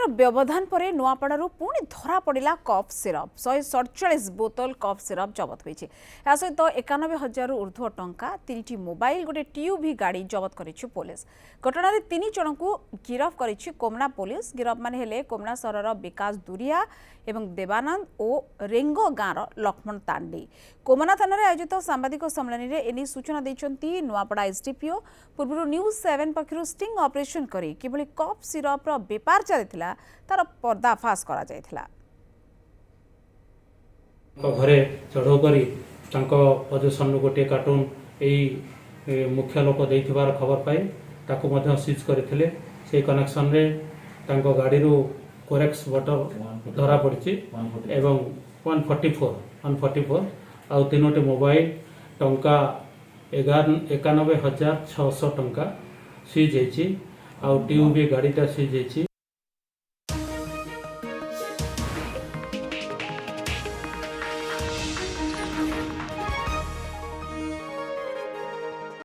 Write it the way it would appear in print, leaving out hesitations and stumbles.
लंगर व्यवधान पर नुआपड़ू पुणी धरा पड़ा कफ सिरप 147 बोतल कफ सिरप जबत होती है सहित 91,000 ऊर्ध्व टंका 3टी मोबाइल गोटे टीयूवी गाड़ी जबत करिछि पुलिस। घटना 3 जन को गिरफ करिछि कोमना पुलिस। गिरफ माने हेले कोमना सहरर विकास दुरिया एवं देवानंद और रेंगो गाँव लक्ष्मण तांडी। कोमना थाना आयोजित सांबादिक सम्मेलन में एने सूचना देइछंती नुआपड़ा एसडीपीओ। पूर्व न्यूज 7 पक्षर स्टिंग ऑपरेशन करी किभली कफ सिरप बेपार चलता तार पर्दाफाश करा जायथिला। घरे चढ़ाऊ करी पोजिशन गोटे कार्टून यही मुख्य लोक देथिबार खबर पाई ताको मध्य सीज करथिले। से कनेक्शन रे तांको गाड़ी रो कोरेक्स बटल धरा पड़छि एवं 144 आउ 3टी मोबाइल टंका 91,600 टंका सीज हेछि आउ टीयूवी गाड़ीटा सीज हेछि